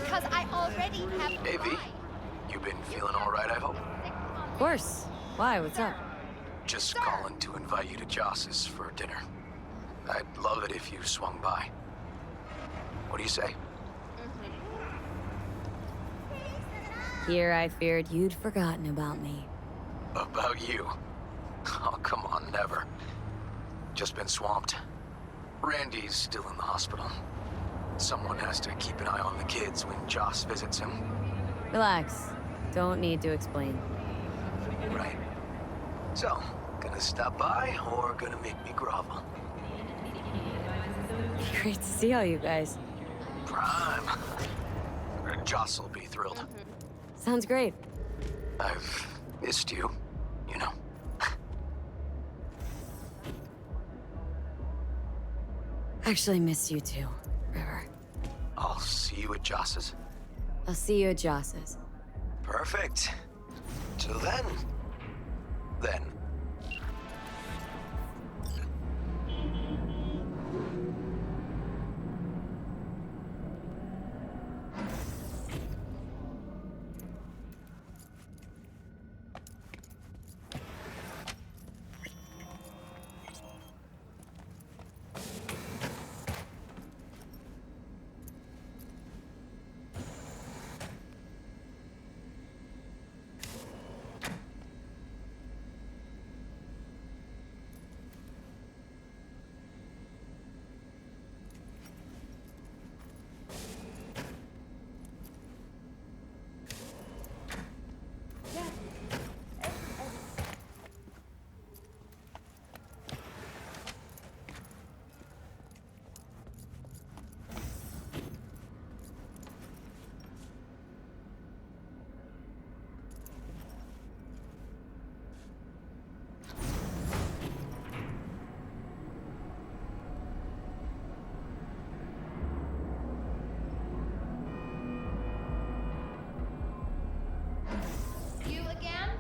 because I already have Hey, V. You been feeling all right, I hope? Of course. Why? What's up? Just calling to invite you to Joss's for dinner. I'd love it if you swung by. What do you say? Here I feared you'd forgotten about me. About you? Oh, come on, never. Just been swamped. Randy's still in the hospital. Someone has to keep an eye on the kids when Joss visits him. Relax. Don't need to explain. Right. So, gonna stop by or gonna make me grovel? Great to see all you guys. Prime. Joss will be thrilled. Sounds great. I've missed you, you know. Actually miss you too, River. I'll see you at Joss's. I'll see you at Joss's. Perfect. Till then. Then. You again?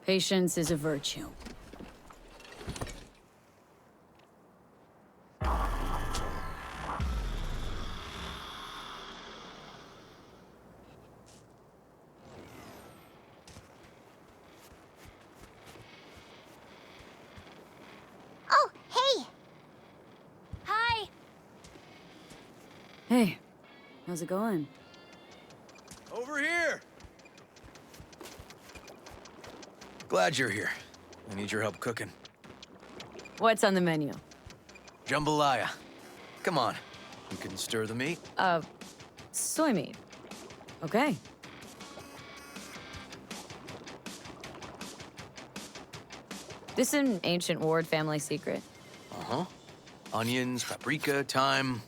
Patience is a virtue. Oh, hey! Hi! Hey, how's it going? Over here! Glad you're here. I need your help cooking. What's on the menu? Jambalaya. Come on. You can stir the meat. Soy meat. Okay. This an ancient Ward family secret. Uh-huh. Onions, paprika, thyme.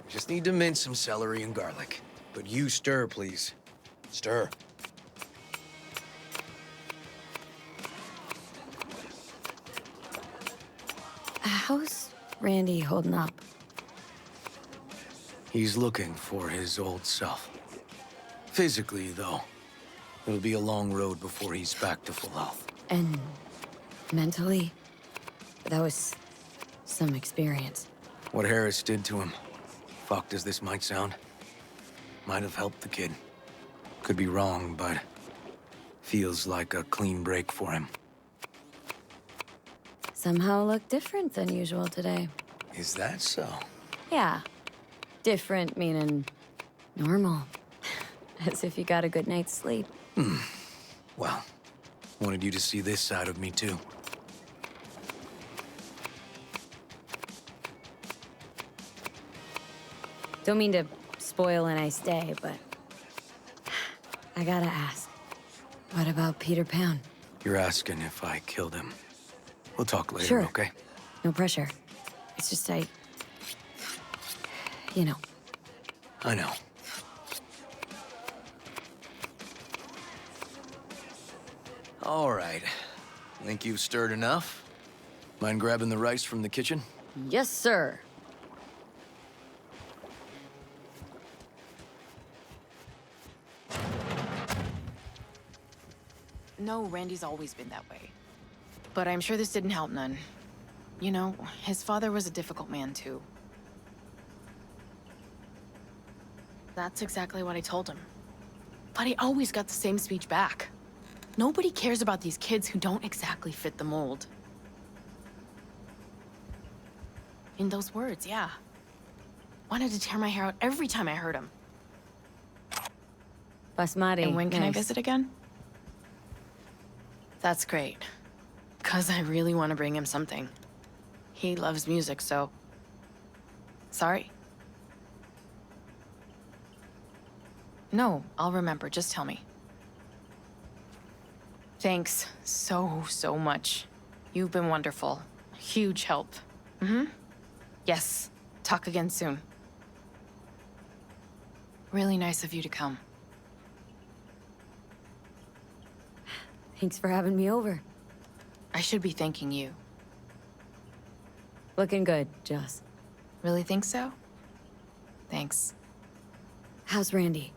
Just need to mince some celery and garlic. But you stir, please. Stir. How's Randy holding up? He's looking for his old self. Physically, though. It'll be a long road before he's back to full health. And mentally? That was some experience. What Harris did to him, fucked as this might sound, might have helped the kid. Could be wrong, but feels like a clean break for him. Somehow look different than usual today. Is that so? Yeah. Different meaning normal. As if you got a good night's sleep. Well, wanted you to see this side of me, too. Don't mean to spoil a nice day, but I gotta ask. What about Peter Pan? You're asking if I killed him. We'll talk later, Sure. okay? No pressure. It's just you know. I know. All right. Think you've stirred enough? Mind grabbing the rice from the kitchen? Yes, sir. No, Randy's always been that way. But I'm sure this didn't help none. You know, his father was a difficult man, too. That's exactly what I told him. But I always got the same speech back. Nobody cares about these kids who don't exactly fit the mold. In those words, yeah. Wanted to tear my hair out every time I heard him. Basmati. And when can I nice. visit again? That's great. 'Cause I really want to bring him something. He loves music, so... Sorry? No, I'll remember. Just tell me. Thanks so much. You've been wonderful. Huge help. Mm-hmm. Yes. Talk again soon. Really nice of you to come. Thanks for having me over. I should be thanking you. Looking good, Joss. Really think so? Thanks. How's Randy?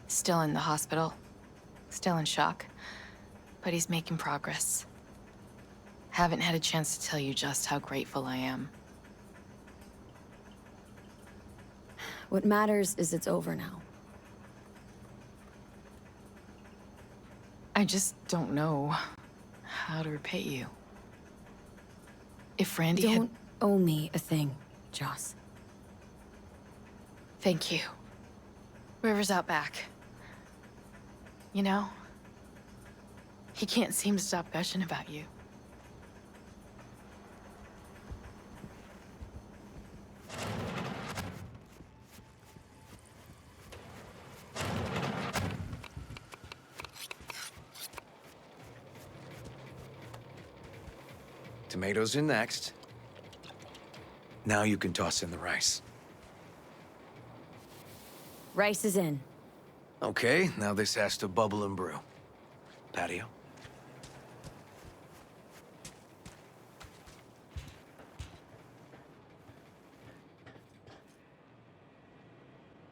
Still in the hospital. Still in shock. But he's making progress. Haven't had a chance to tell you just how grateful I am. What matters is it's over now. I just don't know how to repay you. If Randy Don't owe me a thing, Joss. Thank you. River's out back. You know, he can't seem to stop gushing about you. Tomatoes in next. Now you can toss in the rice. Rice is in. Okay, now this has to bubble and brew. Patio.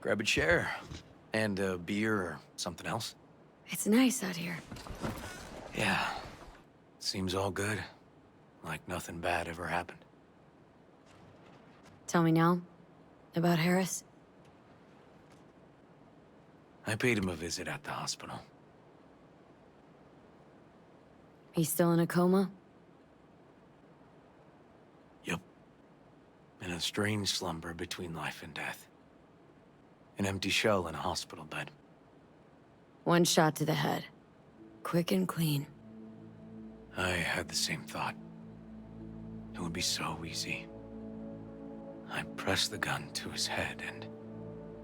Grab a chair. And a beer or something else. It's nice out here. Yeah. Seems all good. Like nothing bad ever happened. Tell me now about Harris. I paid him a visit at the hospital. He's still in a coma? Yup. In a strange slumber between life and death. An empty shell in a hospital bed. One shot to the head. Quick and clean. I had the same thought. It would be so easy. I pressed the gun to his head and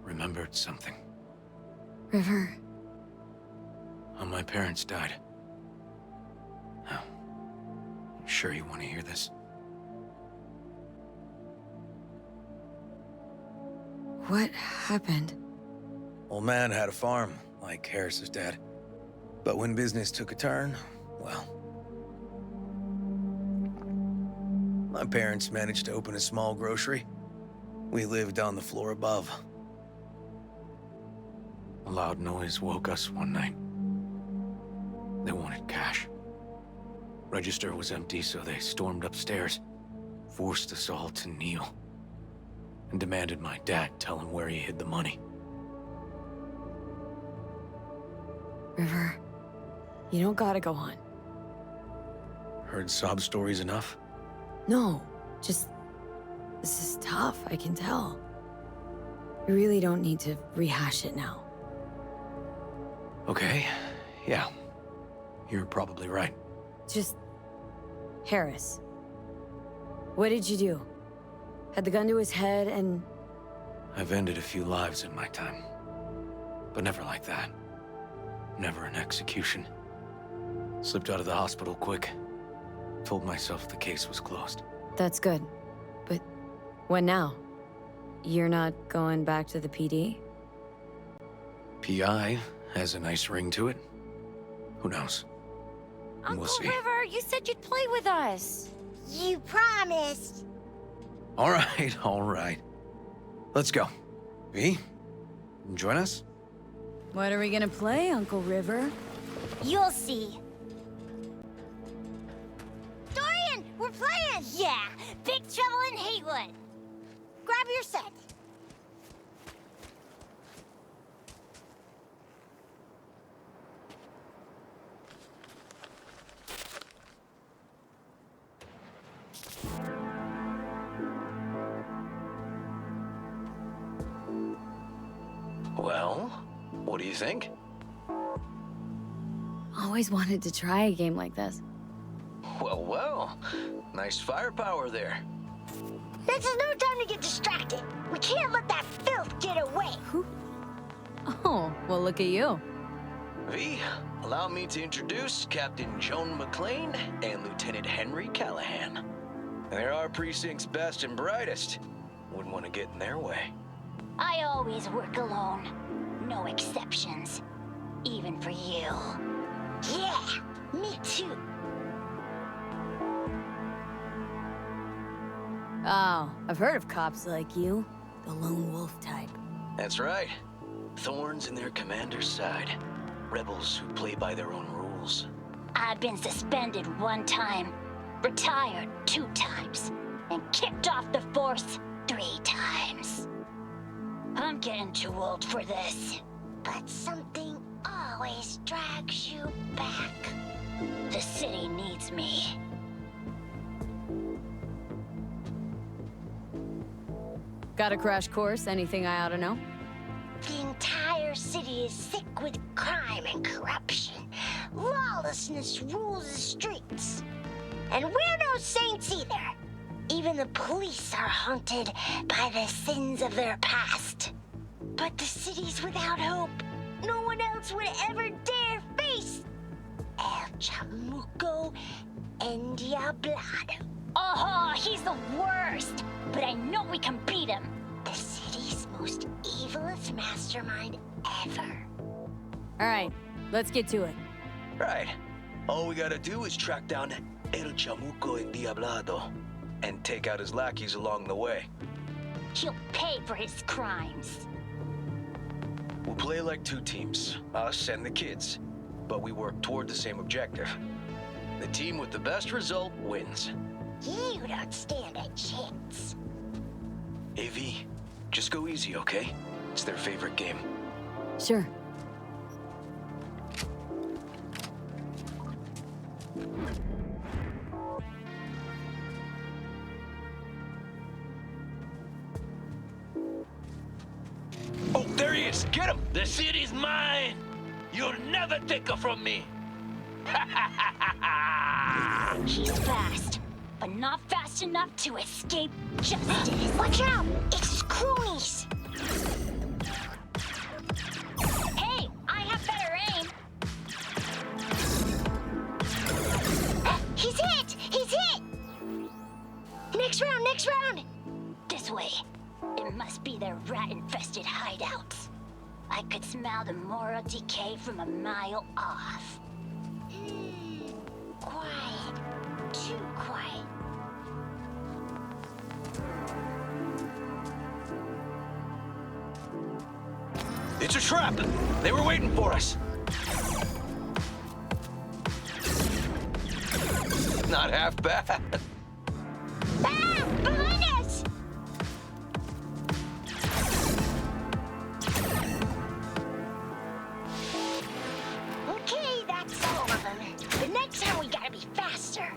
remembered something. River. When my parents died. Oh, I'm sure you want to hear this. What happened? Old man had a farm, like Harris's dad. But when business took a turn, well... my parents managed to open a small grocery. We lived on the floor above. A loud noise woke us one night. They wanted cash. Register was empty, so they stormed upstairs, forced us all to kneel, and demanded my dad tell him where he hid the money. River, you don't gotta go on. Heard sob stories enough? No, just... this is tough, I can tell. You really don't need to rehash it now. Okay, yeah. You're probably right. Just... Harris. What did you do? Had the gun to his head and... I've ended a few lives in my time. But never like that. Never an execution. Slipped out of the hospital quick. Told myself the case was closed. That's good. But what now? You're not going back to the PD? PI has a nice ring to it. Who knows? Uncle We'll see. River, you said you'd play with us. You promised. All right, all right. Let's go. V, join us? What are we gonna play, Uncle River? You'll see. Dorian, we're playing! Yeah, Big Trouble in Haywood. Grab your set. Well, what do you think? Always wanted to try a game like this. Well, well. Nice firepower there. This is no time to get distracted. We can't let that filth get away. Oh, well, look at you. V, allow me to introduce Captain Joan McClane and Lieutenant Henry Callahan. They're our precinct's best and brightest. Wouldn't want to get in their way. I always work alone. No exceptions. Even for you. Yeah, me too. Oh, I've heard of cops like you. The lone wolf type. That's right. Thorns in their commander's side. Rebels who play by their own rules. I've been suspended 1 time, retired 2 times, and kicked off the force 3 times. I'm getting too old for this. But something always drags you back. The city needs me. Got a crash course? Anything I ought to know? The entire city is sick with crime and corruption. Lawlessness rules the streets. And we're no saints either. Even the police are haunted by the sins of their past. But the city's without hope. No one else would ever dare face El Chamuco Endiablado. Oh, he's the worst. But I know we can beat him. The city's most evilest mastermind ever. All right, let's get to it. Right. All we gotta do is track down El Chamuco Endiablado and take out his lackeys along the way. He'll pay for his crimes. We'll play like 2 teams, us and the kids, but we work toward the same objective. The team with the best result wins. You don't stand a chance. AV, just go easy, okay? It's their favorite game. Sure. Oh, there he is! Get him! The city's mine! You'll never take her from me! He's fast, but not fast enough to escape justice. Watch out! It's cronies! Hey, I have better aim. He's hit! He's hit! Next round, next round! This way. It must be their rat-infested hideouts. I could smell the moral decay from a mile off. Quiet. Too quiet. It's a trap! They were waiting for us! Not half bad. Ah! Behind us! Okay, that's all of them. But next time we gotta be faster.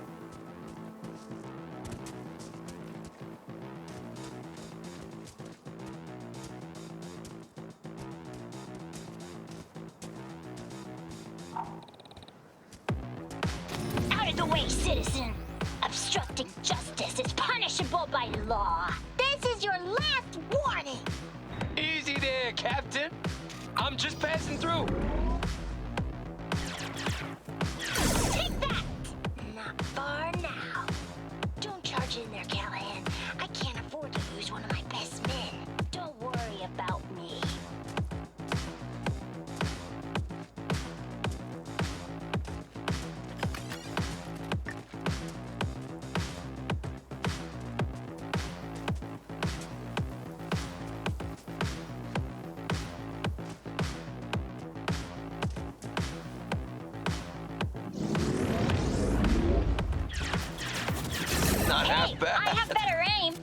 Out of the way, citizen! Obstructing justice is punishable by law. This is your last warning! Just passing through. Take that! Not far now. Don't charge in there, Callahan. I can't afford to lose one of my best men. Don't worry about me. Not half bad. I have better aim.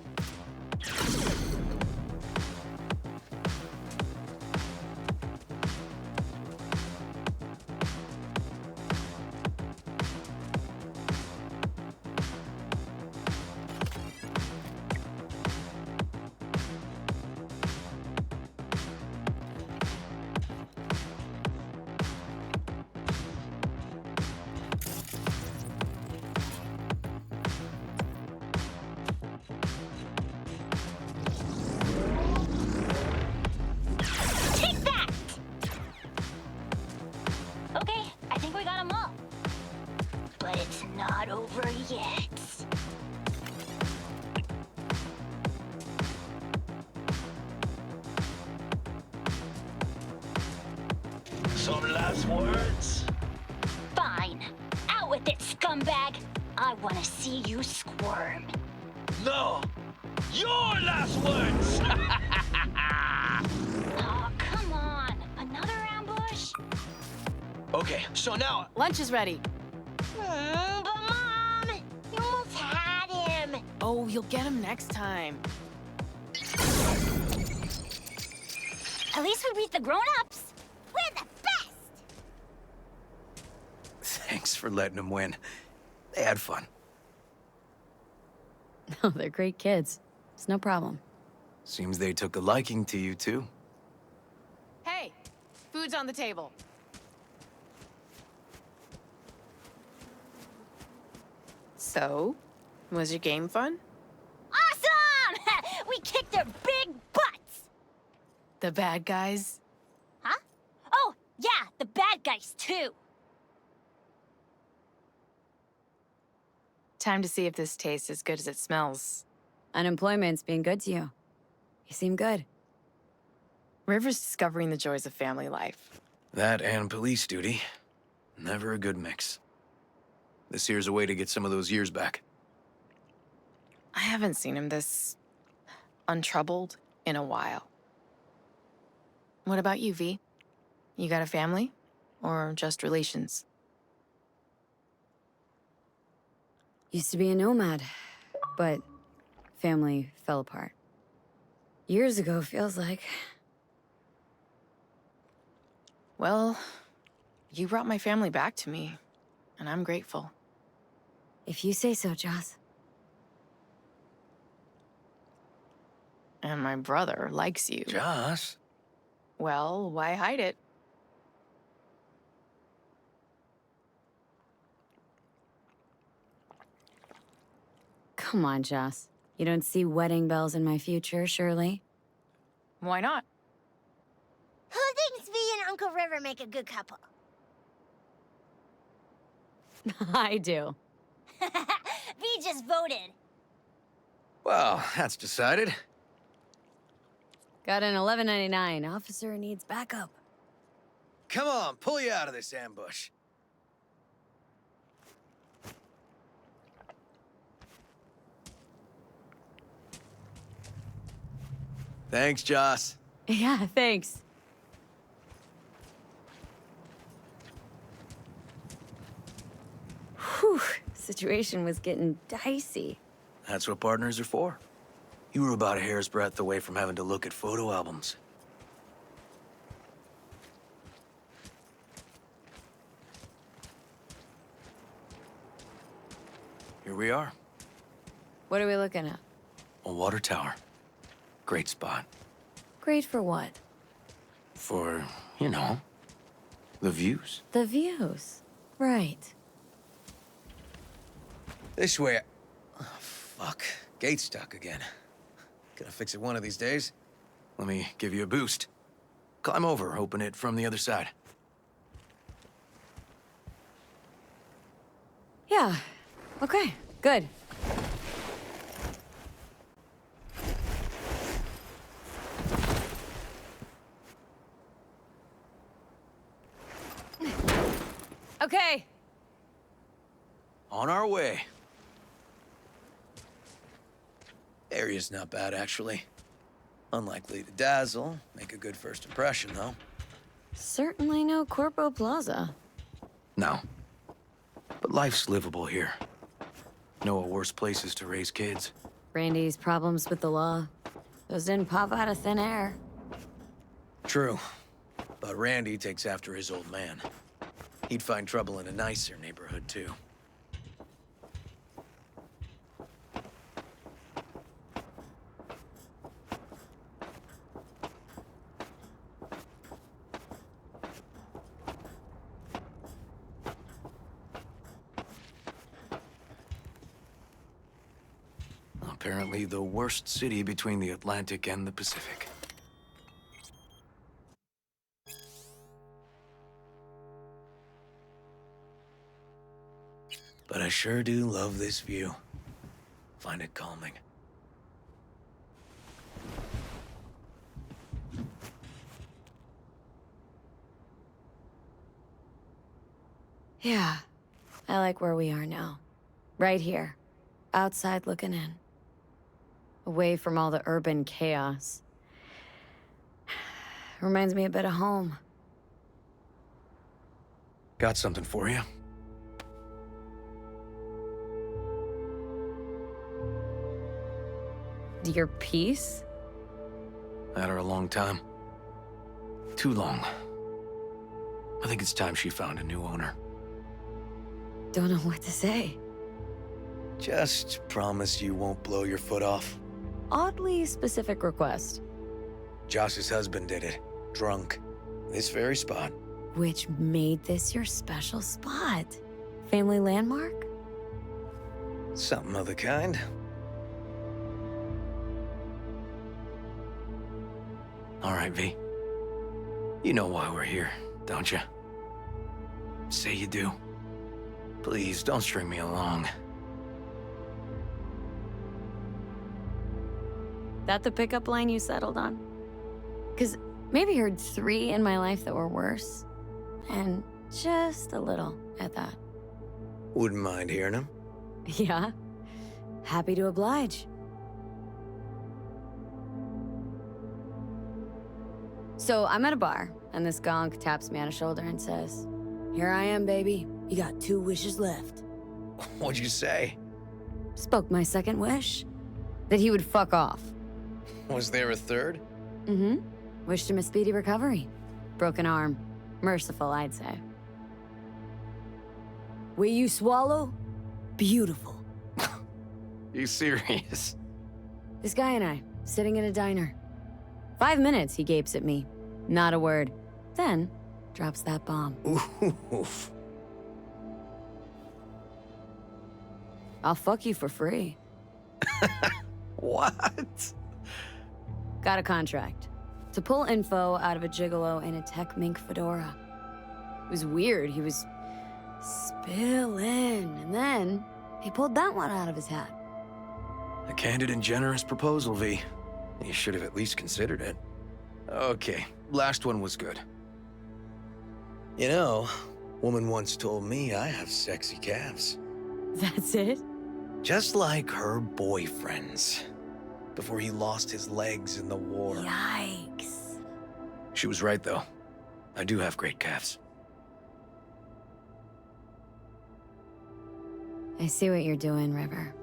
Take that! Okay, I think we got them all. But it's not over yet. Some last words? Fine. Out with it, scumbag. I want to see you squirm. No. Your last words. Oh, come on. Another ambush? Okay, so now Lunch is ready. But Mom, you almost had him. Oh, you'll get him next time. At least we beat the grown-ups. We're the best. Thanks for letting them win. They had fun. No, they're great kids. It's no problem. Seems they took a liking to you, too. Hey, food's on the table. So, was your game fun? Awesome! We kicked their big butts. The bad guys? Huh? Oh, yeah, the bad guys, too. Time to see if this tastes as good as it smells. Unemployment's being good to you. You seem good. River's discovering the joys of family life. That and police duty. Never a good mix. This here's a way to get some of those years back. I haven't seen him this untroubled in a while. What about you, V? You got a family? Or just relations? Used to be a nomad, but family fell apart. Years ago, feels like. Well, you brought my family back to me, and I'm grateful. If you say so, Joss. And my brother likes you. Joss? Well, why hide it? Come on, Joss. You don't see wedding bells in my future, surely? Why not? Who thinks V and Uncle River make a good couple? I do. V just voted. Well, that's decided. Got an $11.99. Officer needs backup. Come on, pull you out of this ambush. Thanks, Joss. Yeah, thanks. Whew, situation was getting dicey. That's what partners are for. You were about a hair's breadth away from having to look at photo albums. Here we are, What are we looking at? a water tower. Great spot. Great for what? For, you know, the views. The views. Right. This way. Oh, fuck. Gate's stuck again. Gonna fix it one of these days. Let me give you a boost. Climb over, open it from the other side. Yeah. Okay, good. Okay. On our way. Area's not bad, actually. Unlikely to dazzle, make a good first impression, though. Certainly no Corpo Plaza. No. But life's livable here. Know of worse places to raise kids. Randy's problems with the law. Those didn't pop out of thin air. True. But Randy takes after his old man. He'd find trouble in a nicer neighborhood, too. Apparently the worst city between the Atlantic and the Pacific. But I sure do love this view. Find it calming. Yeah, I like where we are now. Right here, outside looking in. Away from all the urban chaos. Reminds me a bit of home. Got something for you. Your piece? Had her a long time. Too long. I think it's time she found a new owner. Don't know what to say. Just promise you won't blow your foot off. Oddly specific request. Josh's husband did it. Drunk. This very spot. Which made this your special spot? Family landmark? Something of the kind. All right, V. You know why we're here, don't you? Say you do. Please, don't string me along. That the pickup line you settled on? 'Cause maybe heard 3 in my life that were worse. And just a little at that. Wouldn't mind hearing him. Yeah. Happy to oblige. So I'm at a bar, and this gonk taps me on the shoulder and says, "Here I am, baby. You got 2 wishes left." What'd you say? Spoke my second wish. That he would fuck off. Was there a third? Mm-hmm. Wished him a speedy recovery. Broken arm. Merciful, I'd say. Will you swallow? Beautiful. You serious? This guy and I, sitting in a diner. 5 minutes, he gapes at me. Not a word. Then, drops that bomb. Oof. I'll fuck you for free. What? Got a contract. To pull info out of a gigolo in a tech mink fedora. It was weird, he was spilling. And then, he pulled that one out of his hat. A candid and generous proposal, V. You should have at least considered it. Okay, last one was good. You know, woman once told me I have sexy calves. That's it? Just like her boyfriend's. Before he lost his legs in the war. Yikes. She was right, though. I do have great calves. I see what you're doing, River.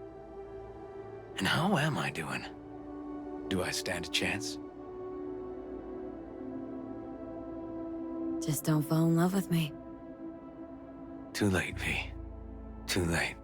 And how am I doing? Do I stand a chance? Just don't fall in love with me. Too late, V. Too late.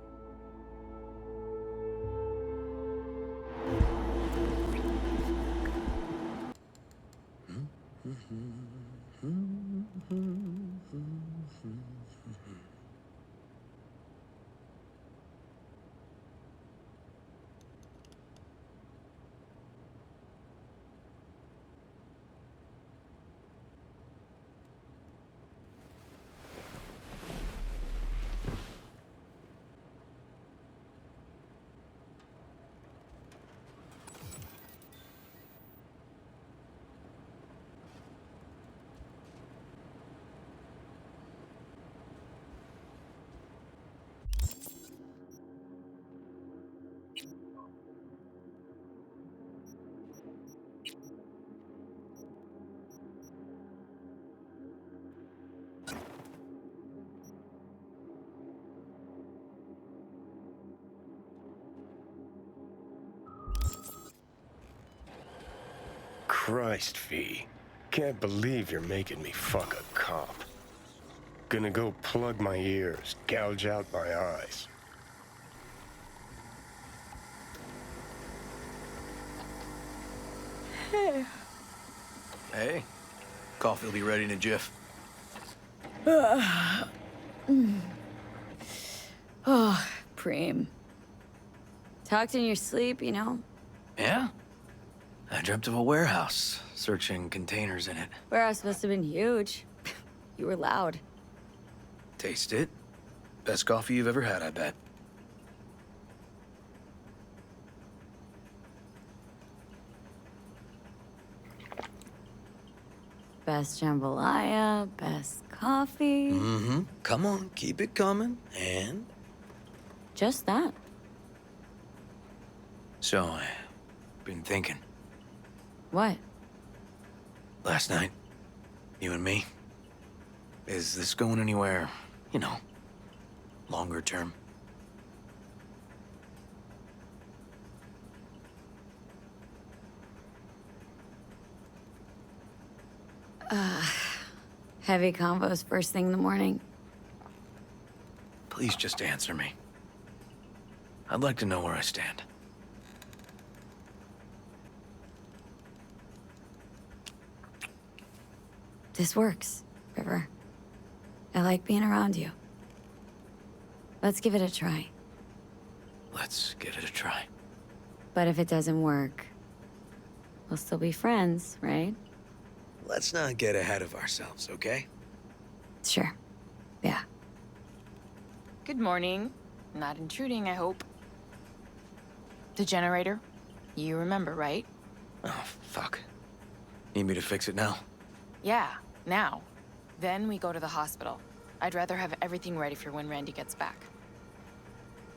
Christ, V. Can't believe you're making me fuck a cop. Gonna go plug my ears, gouge out my eyes. Hey, coffee will be ready in a jiff. Oh, Preem. Talked in your sleep, you know? Yeah? I dreamt of a warehouse, searching containers in it. Warehouse must have been huge. You were loud. Taste it. Best coffee you've ever had, I bet. Best jambalaya, best coffee. Mm-hmm. Come on, keep it coming. And? Just that. So, I've been thinking. What? Last night, you and me. Is this going anywhere, you know, longer term? Heavy combos first thing in the morning. Please just answer me. I'd like to know where I stand. This works, River. I like being around you. Let's give it a try. Let's give it a try. But if it doesn't work, we'll still be friends, right? Let's not get ahead of ourselves, okay? Sure. Yeah. Good morning. Not intruding, I hope. The generator. You remember, right? Oh, fuck. Need me to fix it now? Yeah, now. Then we go to the hospital. I'd rather have everything ready for when Randy gets back.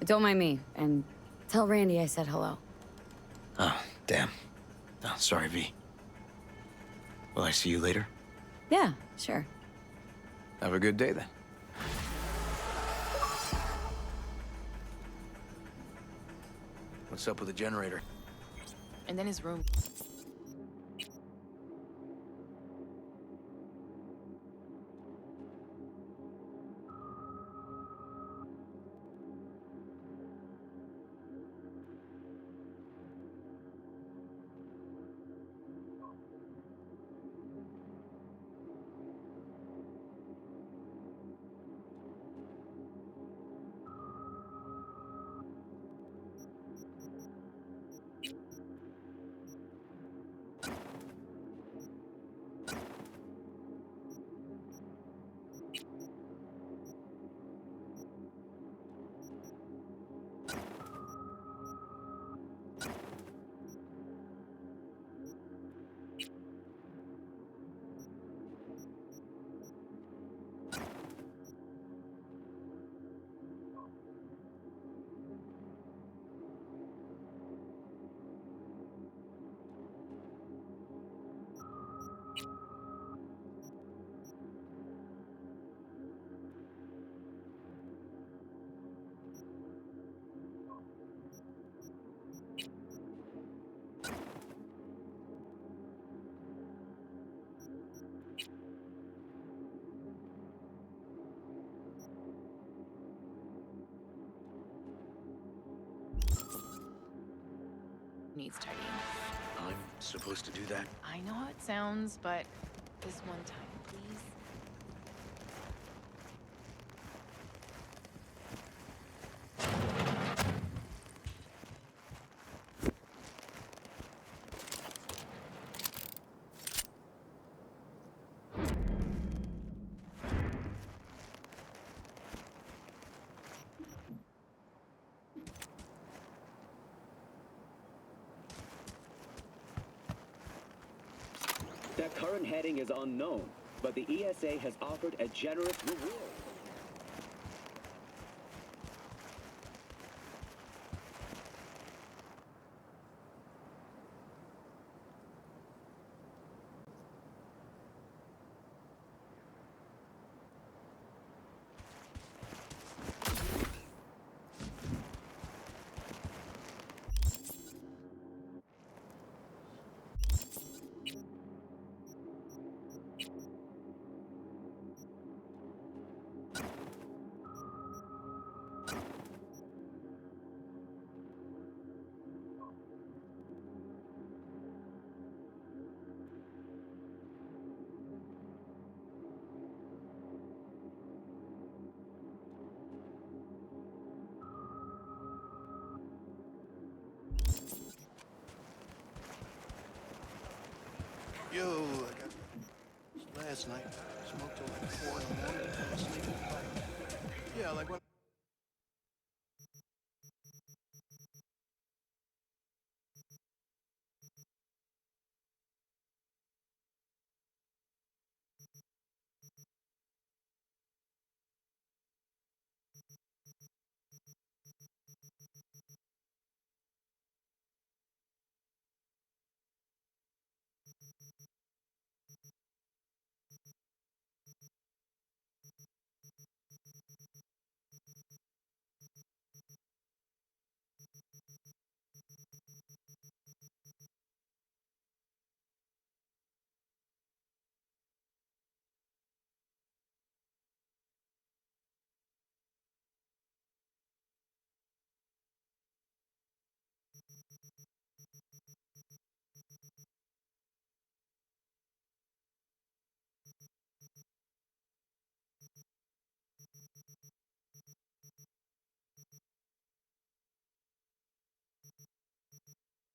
Don't mind me, and tell Randy I said hello. Oh, damn. Oh, sorry, V. Will I see you later? Yeah, sure. Have a good day, then. What's up with the generator? And then his room. Needs tidying. I'm supposed to do that? I know how it sounds, but this one time, please. That current heading is unknown, but the ESA has offered a generous reward. Yo, I got last night. Smoked till like 4 in the morning. Fell asleep at 5. Yeah, like what?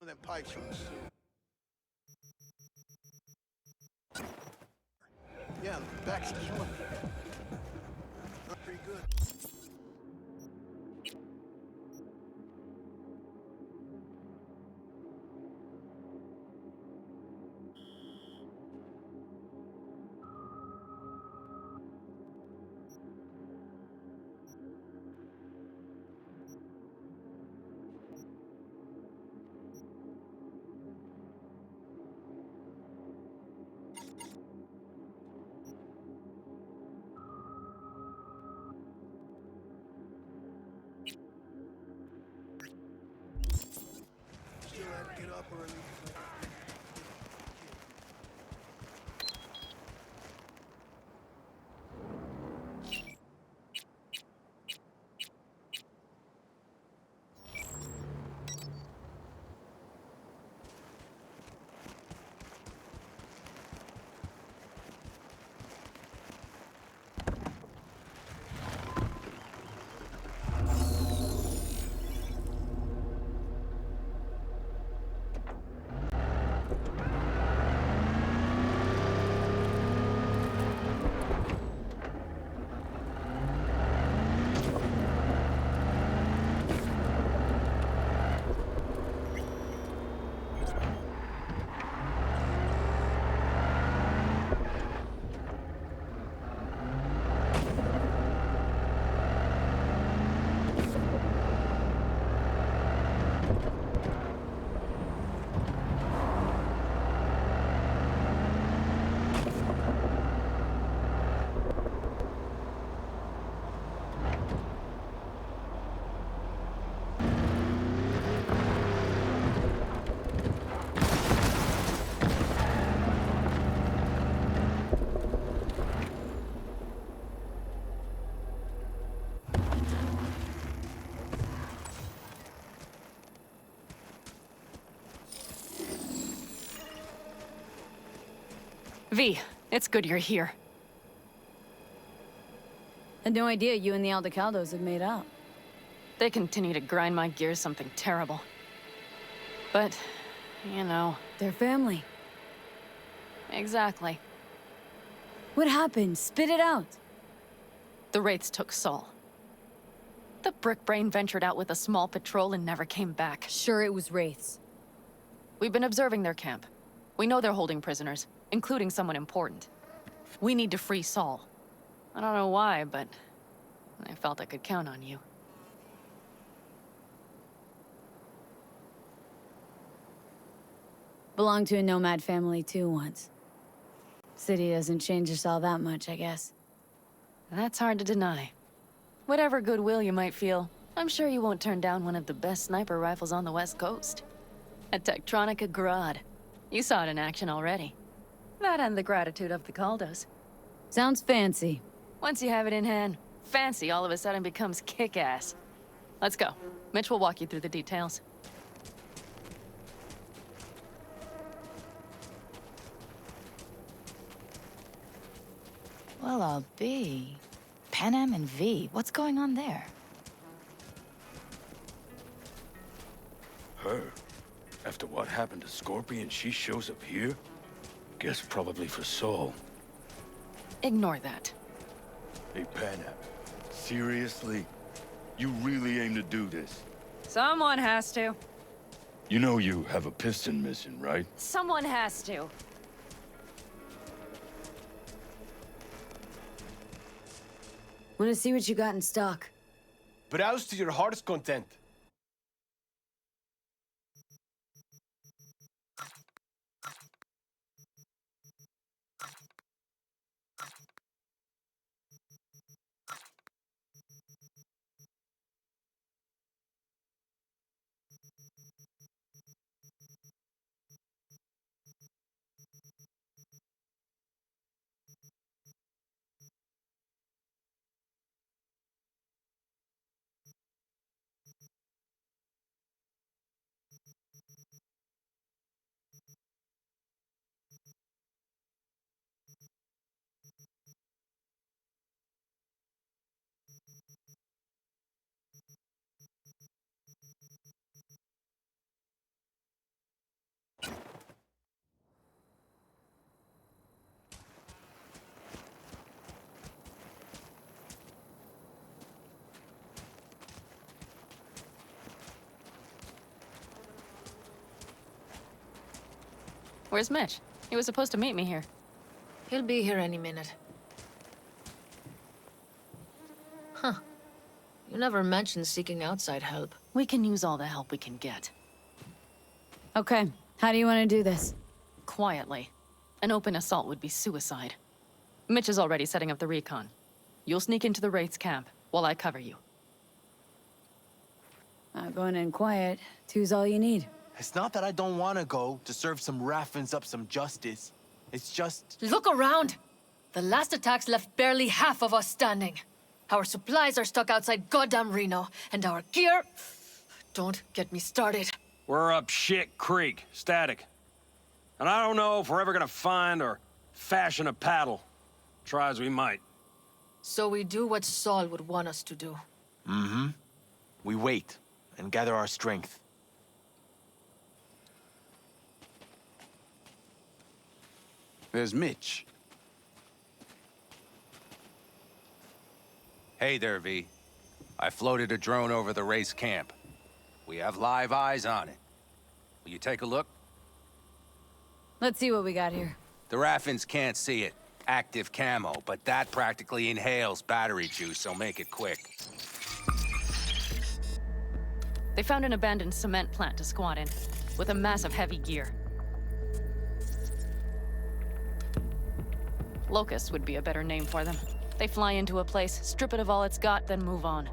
Them pipes from the sewer. Yeah, the back's killing me. Not pretty good. Still had to get up early. V, it's good you're here. Had no idea you and the Aldecaldos had made up. They continue to grind my gears something terrible. But, you know. They're family. Exactly. What happened? Spit it out. The Wraiths took Saul. The Brickbrain ventured out with a small patrol and never came back. Sure, it was Wraiths. We've been observing their camp. We know they're holding prisoners, including someone important. We need to free Saul. I don't know why, but I felt I could count on you. Belonged to a nomad family too once. City doesn't change us all that much, I guess. That's hard to deny. Whatever goodwill you might feel, I'm sure you won't turn down one of the best sniper rifles on the West Coast. A Tektronica Grad. You saw it in action already. That and the gratitude of the Caldos. Sounds fancy. Once you have it in hand, fancy all of a sudden becomes kick-ass. Let's go. Mitch will walk you through the details. Well, I'll be. Panam and V, what's going on there? Her? After what happened to Scorpion, she shows up here? Guess probably for Saul. Ignore that. Hey, Panam. Seriously? You really aim to do this? Someone has to. You know you have a piston mission, right? Someone has to. Want to see what you got in stock? Browse to your heart's content. Where's Mitch? He was supposed to meet me here. He'll be here any minute. Huh. You never mentioned seeking outside help. We can use all the help we can get. Okay, how do you want to do this? Quietly. An open assault would be suicide. Mitch is already setting up the recon. You'll sneak into the Wraith's camp while I cover you. Going in quiet. Two's all you need. It's not that I don't want to go to serve some Raffins up some justice. It's just... Look around! The last attacks left barely half of us standing. Our supplies are stuck outside goddamn Reno, and our gear... Don't get me started. We're up shit creek, static. And I don't know if we're ever gonna find or fashion a paddle. Try as we might. So we do what Saul would want us to do. Mm-hmm. We wait and gather our strength. There's Mitch. Hey there, V. I floated a drone over the race camp. We have live eyes on it. Will you take a look? Let's see what we got here. The Raffins can't see it. Active camo, but that practically inhales battery juice, so make it quick. They found an abandoned cement plant to squat in, with a massive heavy gear. Locusts would be a better name for them. They fly into a place, strip it of all it's got, then move on.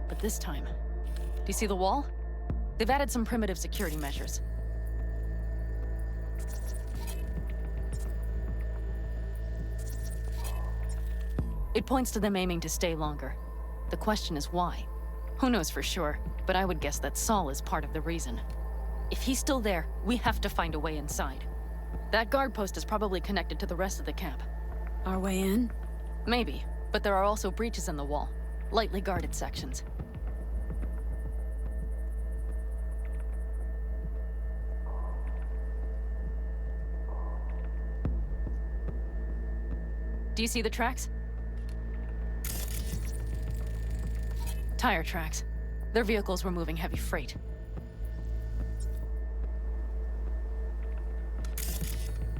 But this time, do you see the wall? They've added some primitive security measures. It points to them aiming to stay longer. The question is why? Who knows for sure, but I would guess that Saul is part of the reason. If he's still there, we have to find a way inside. That guard post is probably connected to the rest of the camp. Our way in? Maybe, but there are also breaches in the wall. Lightly guarded sections. Do you see the tracks? Tire tracks. Their vehicles were moving heavy freight.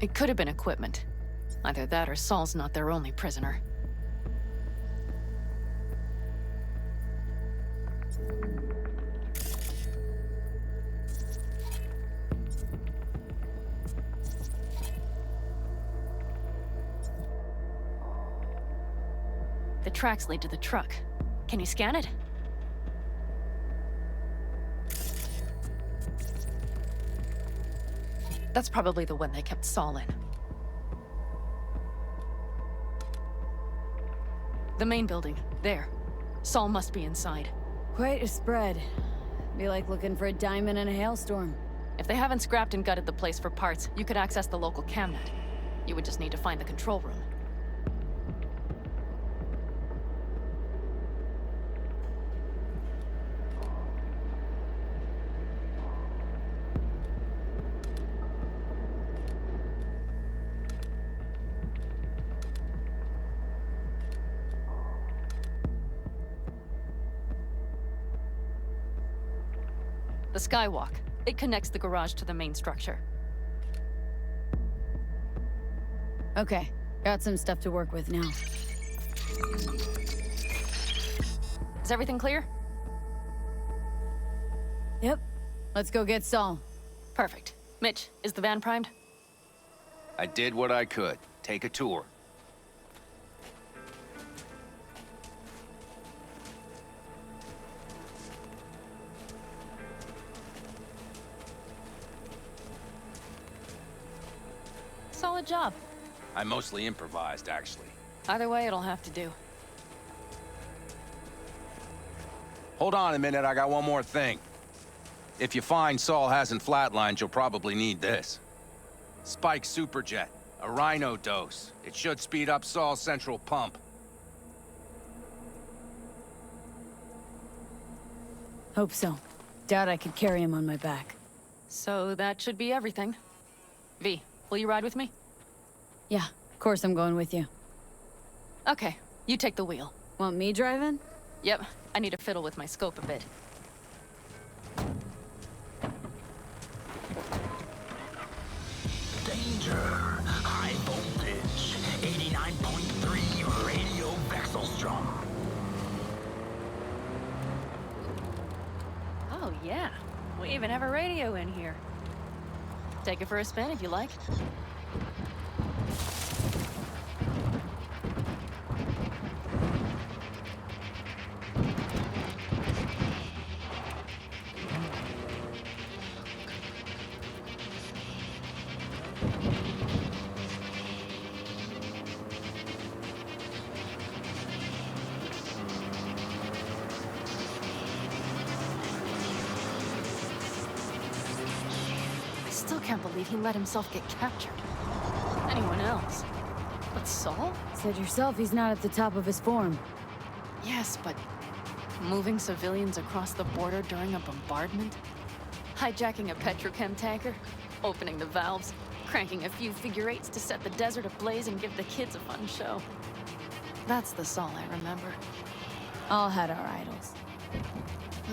It could have been equipment. Either that or Saul's not their only prisoner. The tracks lead to the truck. Can you scan it? That's probably the one they kept Saul in. The main building, there. Saul must be inside. Quite a spread. Be like looking for a diamond in a hailstorm. If they haven't scrapped and gutted the place for parts, you could access the local camnet. You would just need to find the control room. The skywalk. It connects the garage to the main structure. Okay, got some stuff to work with now. Is everything clear? Yep. Let's go get Saul. Perfect. Mitch, is the van primed? I did what I could. Take a tour. Solid job. I mostly improvised, actually. Either way, it'll have to do. Hold on a minute, I got one more thing. If you find Saul hasn't flatlined, you'll probably need this. Spike Superjet, a Rhino dose. It should speed up Saul's central pump. Hope so. Doubt I could carry him on my back. So that should be everything. V, will you ride with me? Yeah, of course I'm going with you. Okay, you take the wheel. Want me driving? Yep, I need to fiddle with my scope a bit. Danger! High voltage! 89.3 radio Vexelstrom. Oh yeah, we even have a radio in here. Take it for a spin if you like. Still can't believe he let himself get captured. Anyone else? But Saul? Said yourself he's not at the top of his form. Yes, but moving civilians across the border during a bombardment? Hijacking a petrochem tanker? Opening the valves? Cranking a few figure eights to set the desert ablaze and give the kids a fun show? That's the Saul I remember. All had our idols.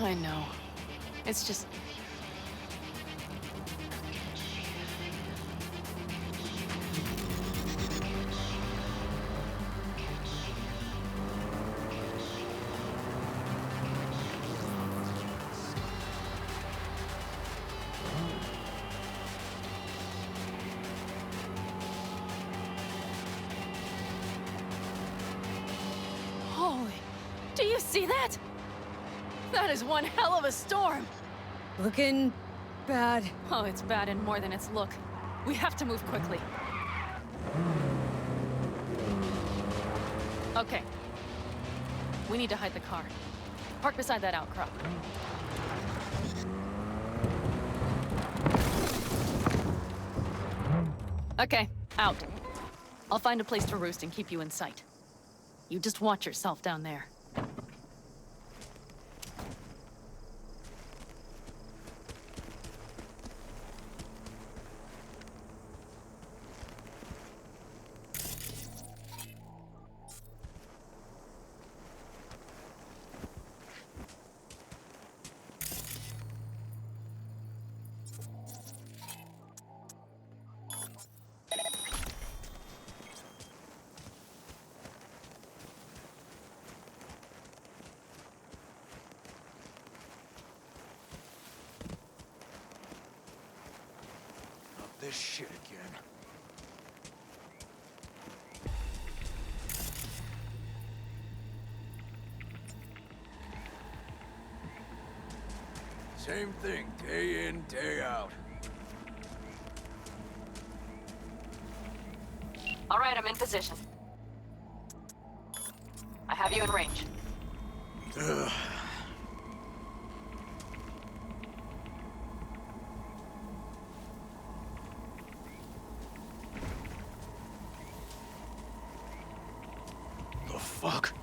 I know. It's just... Holy, do you see that? That is one hell of a storm. Looking bad. Oh, it's bad in more than its look. We have to move quickly. Okay. We need to hide the car. Park beside that outcrop. Okay, out. I'll find a place to roost and keep you in sight. You just watch yourself down there. This shit again. Same thing, day in, day out. All right, I'm in position. I have you in range. Ugh. The fuck?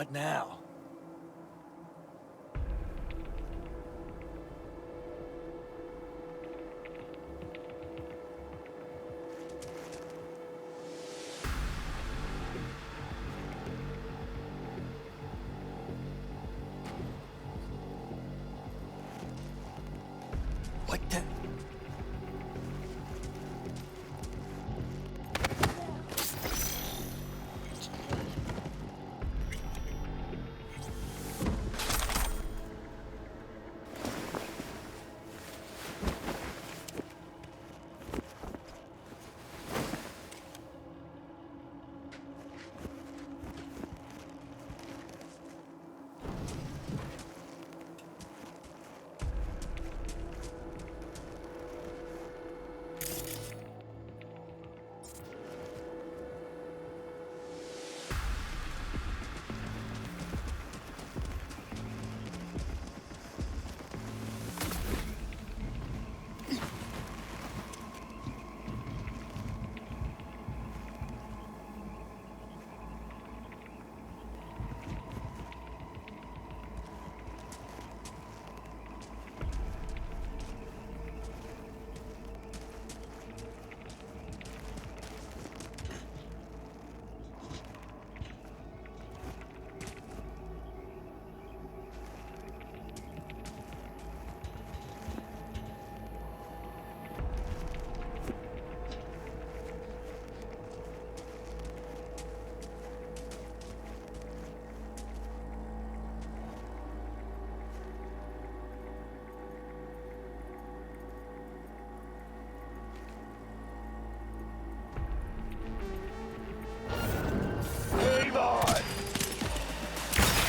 What now? What the?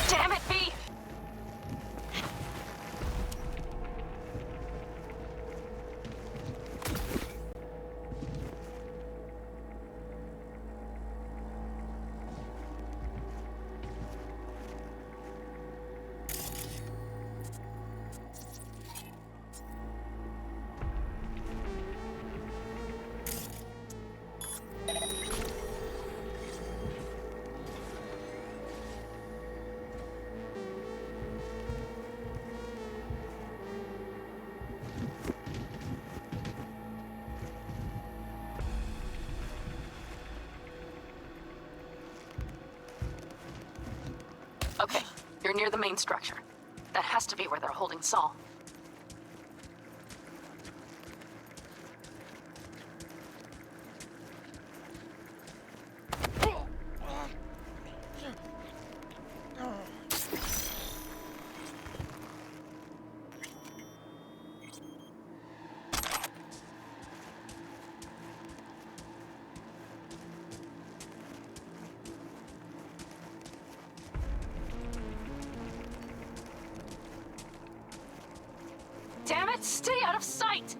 Damn it, V! Okay, you're near the main structure. That has to be where they're holding Saul. Damn it, stay out of sight!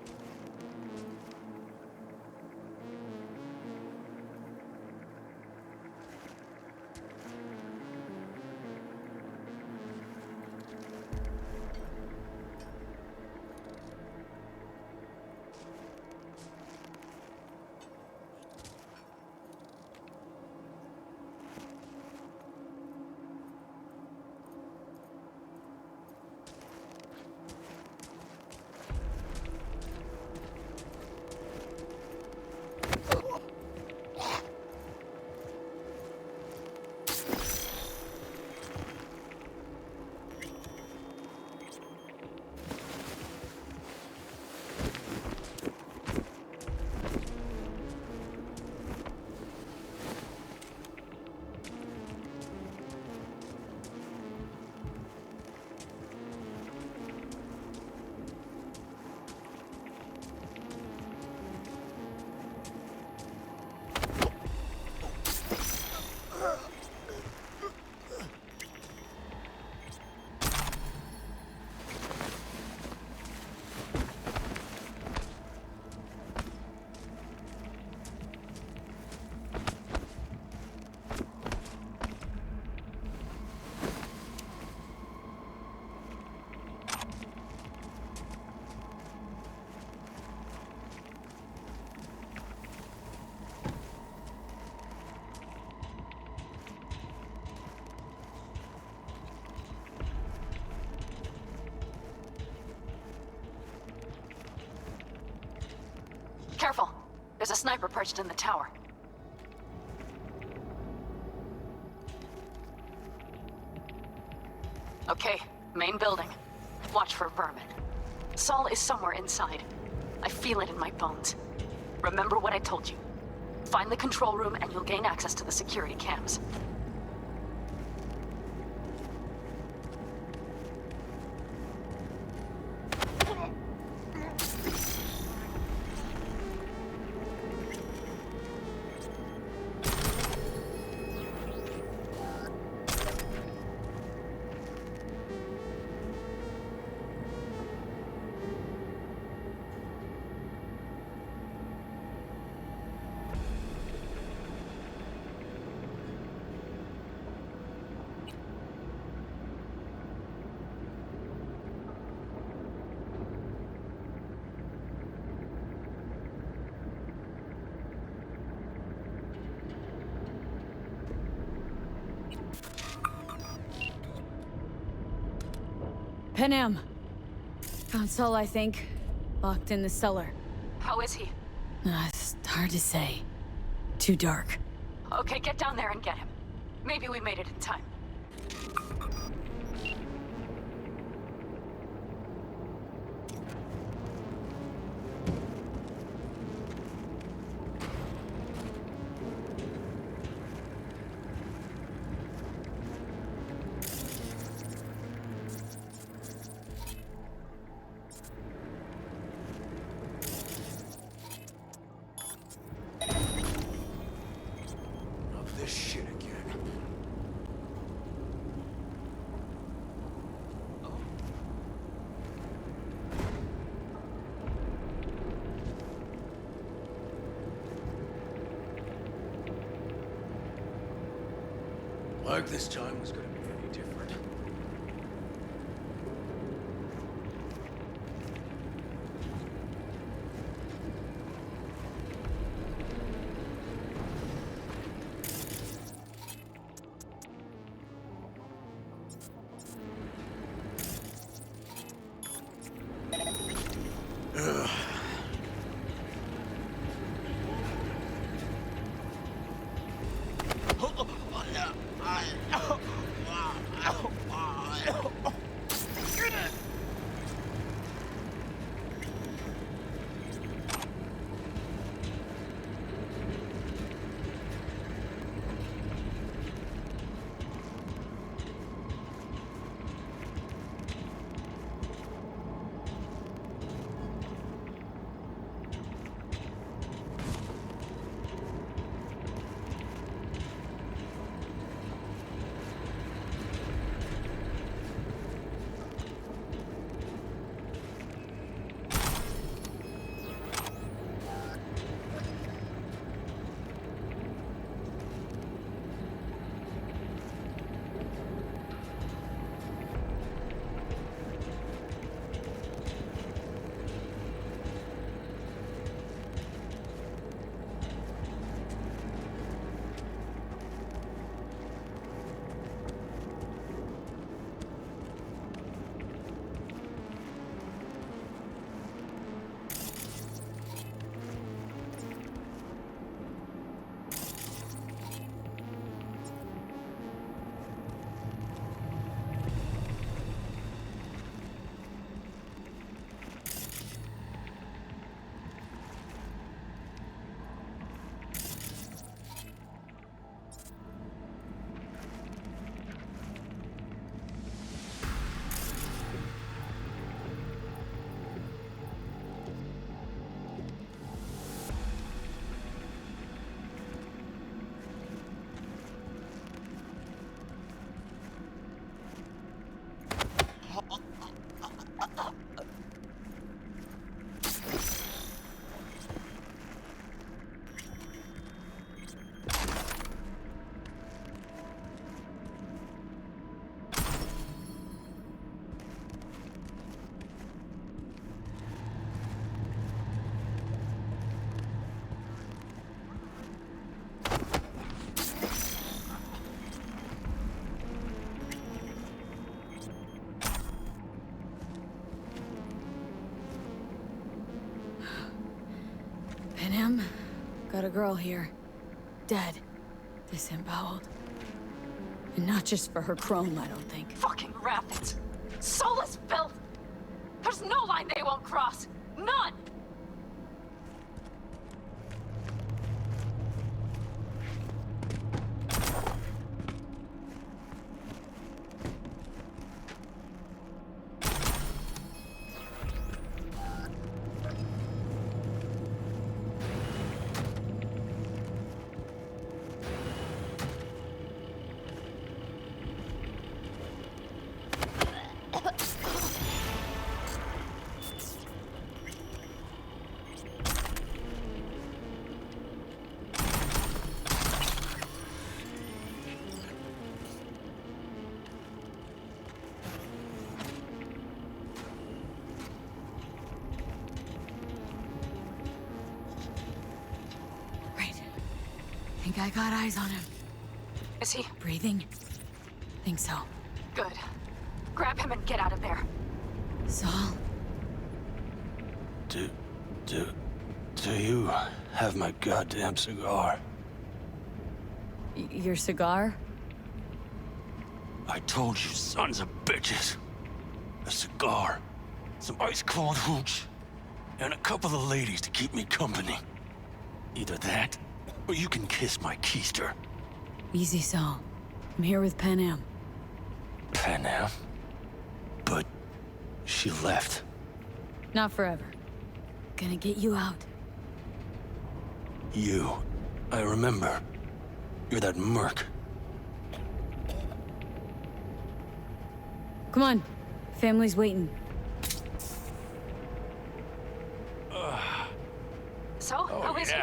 There's a sniper perched in the tower. Okay, main building. Watch for vermin. Saul is somewhere inside. I feel it in my bones. Remember what I told you. Find the control room and you'll gain access to the security cams. Panam. Found Saul, I think. Locked in the cellar. How is he? It's hard to say. Too dark. Okay, get down there and get him. Maybe we made it in time. Of this shit again. Like this time was gonna be any different. Ugh. Panam? Got a girl here. Dead. Disemboweled. And not just for her chrome, I don't think. Fucking rapids. Soulless filth. There's no line they won't cross. None! Think I got eyes on him. Is he? Breathing? Think so. Good. Grab him and get out of there. Saul? Do you have my goddamn cigar? Your cigar? I told you, sons of bitches. A cigar, some ice-cold hooch, and a couple of ladies to keep me company. Either that, or you can kiss my keister. Easy, Saul. I'm here with Pan Am. Pan Am? But she left. Not forever. Gonna get you out. You. I remember. You're that merc. Come on. Family's waiting. So, how is he?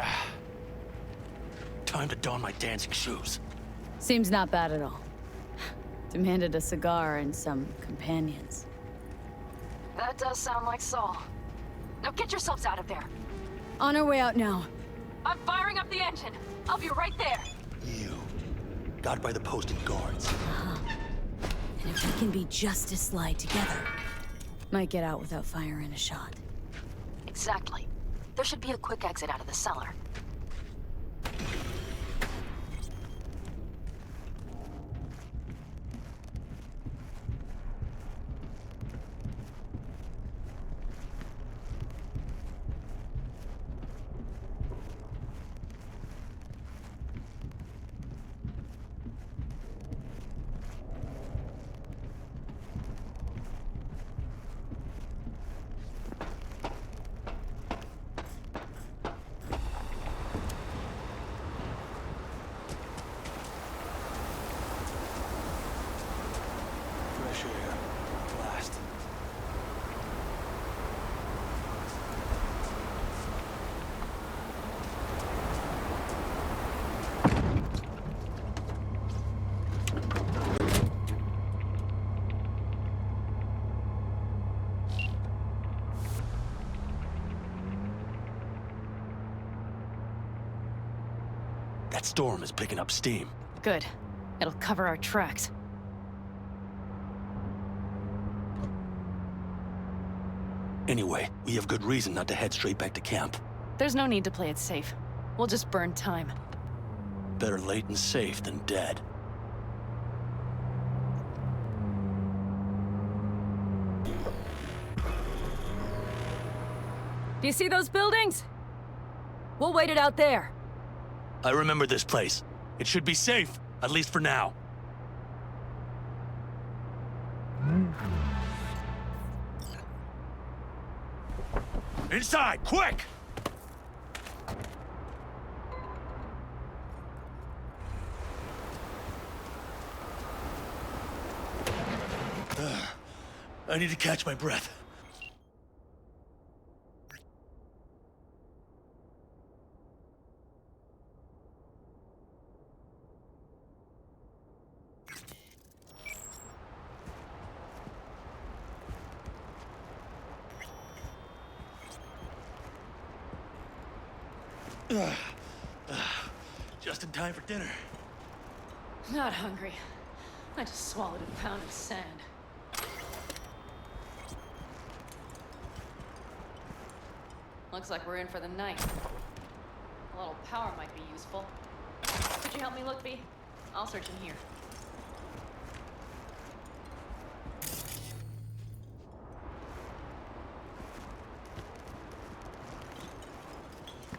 Time to don my dancing shoes. Seems not bad at all. Demanded a cigar and some companions. That does sound like Saul. Now get yourselves out of there. On our way out now. I'm firing up the engine. I'll be right there. You. Got by the posted guards. And if we can be just as sly together, might get out without firing a shot. Exactly. There should be a quick exit out of the cellar. Fresh air. Blast. That storm is picking up steam. Good. It'll cover our tracks. Anyway, we have good reason not to head straight back to camp. There's no need to play it safe. We'll just burn time. Better late and safe than dead. Do you see those buildings? We'll wait it out there. I remember this place. It should be safe, at least for now. Inside, quick! I need to catch my breath. Just in time for dinner. Not hungry. I just swallowed a pound of sand. Looks like we're in for the night. little power might be useful. Could you help me look, V? I'll search in here.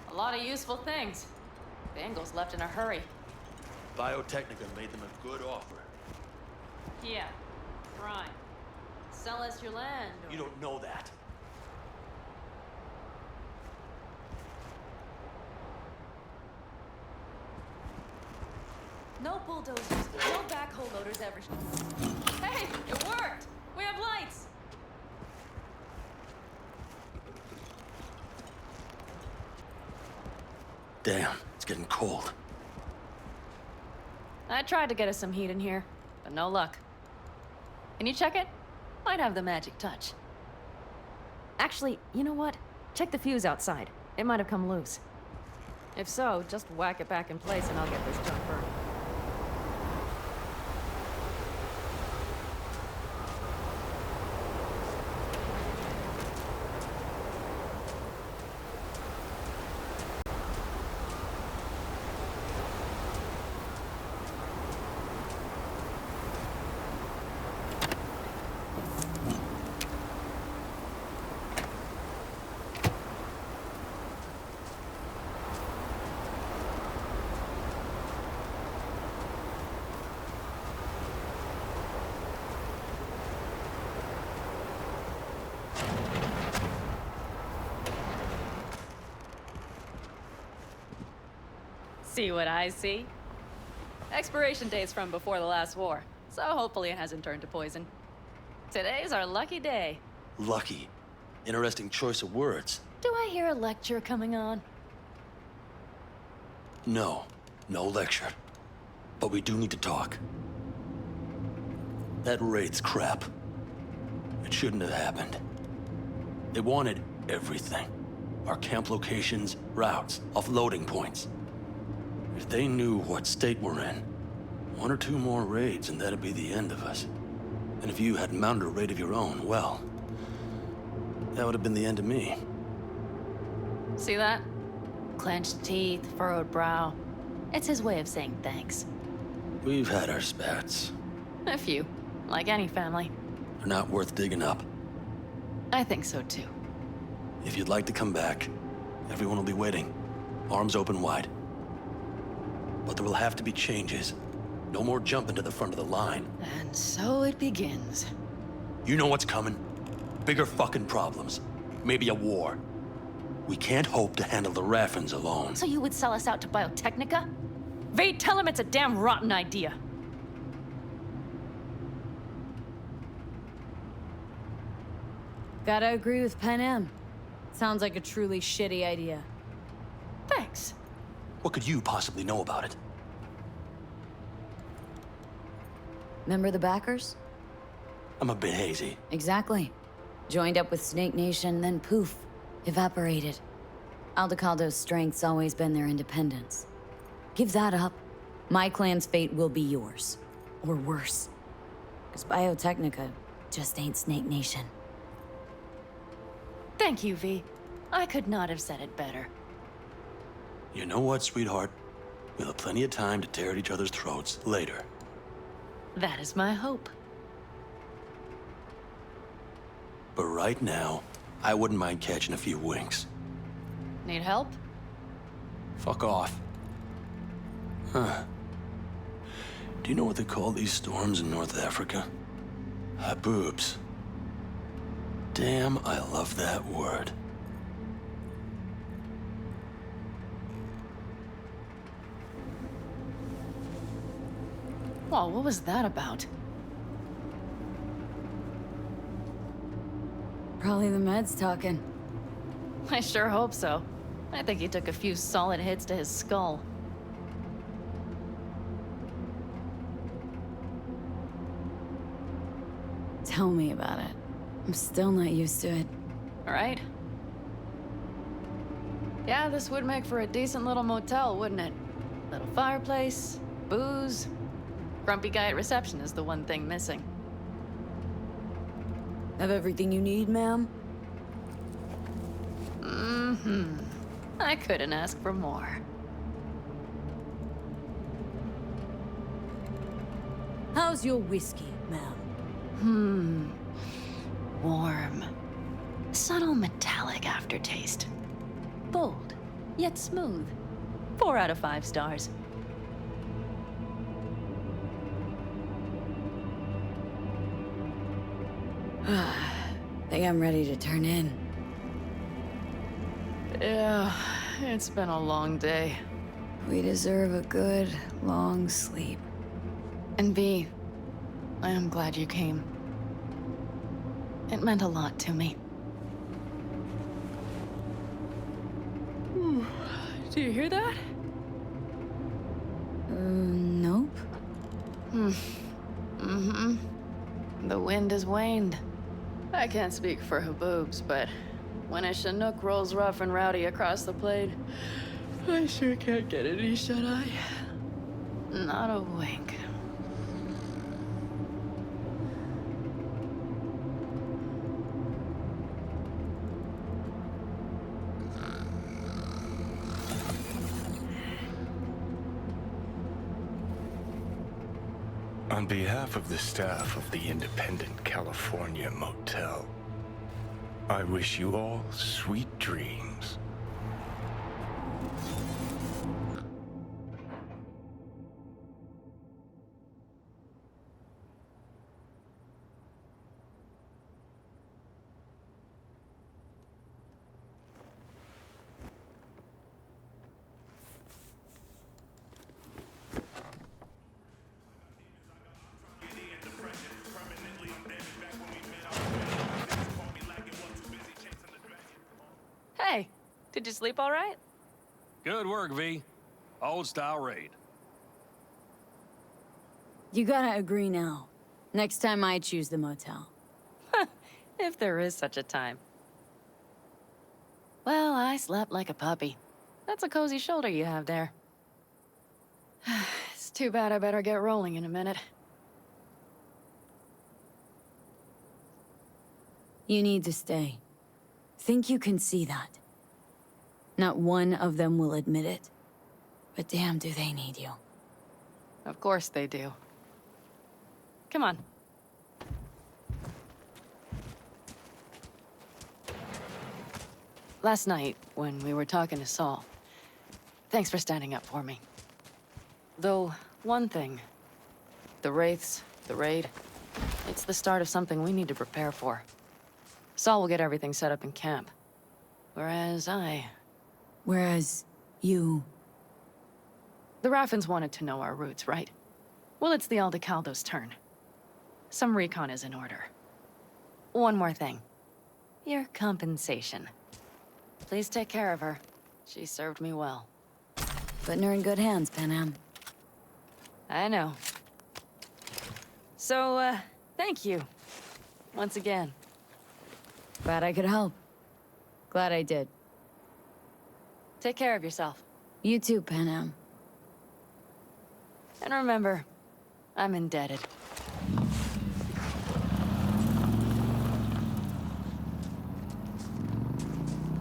A lot of useful things. Bangles left in a hurry. Biotechnica made them a good offer. Yeah, right. Sell us your land. Or... You don't know that. No bulldozers, no backhoe loaders ever. Hey, it worked! We have lights! Damn, it's getting cold. I tried to get us some heat in here, but no luck. Can you check it? Might have the magic touch. Actually, you know what? Check the fuse outside. It might have come loose. If so, just whack it back in place and I'll get this junk burning. See what I see? Expiration date's from before the last war, so hopefully it hasn't turned to poison. Today's our lucky day. Lucky. Interesting choice of words. Do I hear a lecture coming on? No, no lecture. But we do need to talk. That raid's crap. It shouldn't have happened. They wanted everything. Our camp locations, routes, offloading points. If they knew what state we're in, 1 or 2 more raids and that'd be the end of us. And if you had mounted a raid of your own, well, that would have been the end of me. See that? Clenched teeth, furrowed brow. It's his way of saying thanks. We've had our spats. A few, like any family. They're not worth digging up. I think so too. If you'd like to come back, everyone will be waiting, arms open wide. But there will have to be changes. No more jumping to the front of the line. And so it begins. You know what's coming? Bigger fucking problems. Maybe a war. We can't hope to handle the Raffens alone. So you would sell us out to Biotechnica? Vade, tell him it's a damn rotten idea. Gotta agree with Pen M. Sounds like a truly shitty idea. Thanks. What could you possibly know about it? Remember the backers? I'm a bit hazy. Exactly. Joined up with Snake Nation, then poof, evaporated. Aldecaldo's strength's always been their independence. Give that up. My clan's fate will be yours. Or worse. Because Biotechnica just ain't Snake Nation. Thank you, V. I could not have said it better. You know what, sweetheart? We'll have plenty of time to tear at each other's throats later. That is my hope. But right now, I wouldn't mind catching a few winks. Need help? Fuck off. Huh. Do you know what they call these storms in North Africa? Haboobs. Damn, I love that word. Well, what was that about? Probably the meds talking. I sure hope so. I think he took a few solid hits to his skull. Tell me about it. I'm still not used to it. All right. Yeah, this would make for a decent little motel, wouldn't it? Little fireplace, booze. Grumpy guy at reception is the one thing missing. Have everything you need, ma'am? Mm-hmm. I couldn't ask for more. How's your whiskey, ma'am? Warm. Subtle metallic aftertaste. Bold, yet smooth. 4 out of 5 stars. Think I'm ready to turn in. Yeah, it's been a long day. We deserve a good, long sleep. And V, I am glad you came. It meant a lot to me. Do you hear that? Nope. The wind has waned. I can't speak for Haboobs, but when a Chinook rolls rough and rowdy across the plain, I sure can't get any shut-eye. Not a wink. On behalf of the staff of the Independent California Motel, I wish you all sweet dreams. Hey, did you sleep all right? Good work, V. Old-style raid. You gotta agree now. Next time I choose the motel. If there is such a time. Well, I slept like a puppy. That's a cozy shoulder you have there. It's too bad I better get rolling in a minute. You need to stay. Think you can see that. Not one of them will admit it. But damn, do they need you. Of course they do. Come on. Last night, when we were talking to Saul, thanks for standing up for me. Though, one thing. The Wraiths, the raid, it's the start of something we need to prepare for. Saul will get everything set up in camp. Whereas you... The Raffins wanted to know our roots, right? Well, it's the Aldecaldo's turn. Some recon is in order. One more thing. Your compensation. Please take care of her. She served me well. Putting her in good hands, Panam. I know. So, thank you. Once again. Glad I could help. Glad I did. Take care of yourself. You too, Panam. And remember, I'm indebted.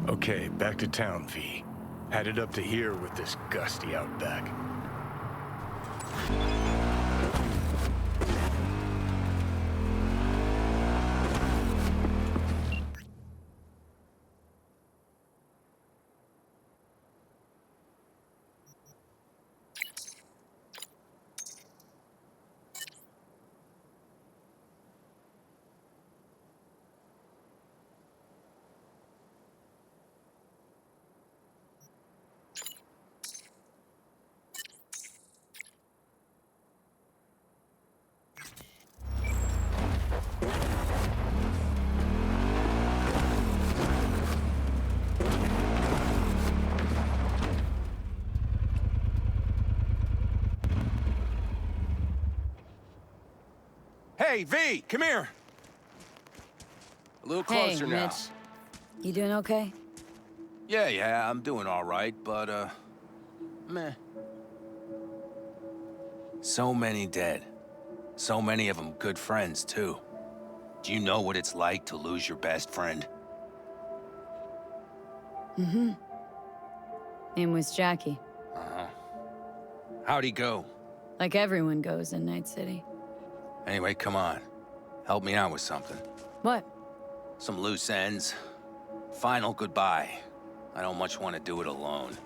Okay, back to town, V. Headed up to here with this gusty outback. Hey, V, come here. A little closer hey, now. Mitch. You doing okay? Yeah, I'm doing all right, but, meh. So many dead. So many of them good friends, too. Do you know what it's like to lose your best friend? Mm-hmm. Name was Jackie. Uh-huh. How'd he go? Like everyone goes in Night City. Anyway, come on. Help me out with something. What? Some loose ends. Final goodbye. I don't much want to do it alone.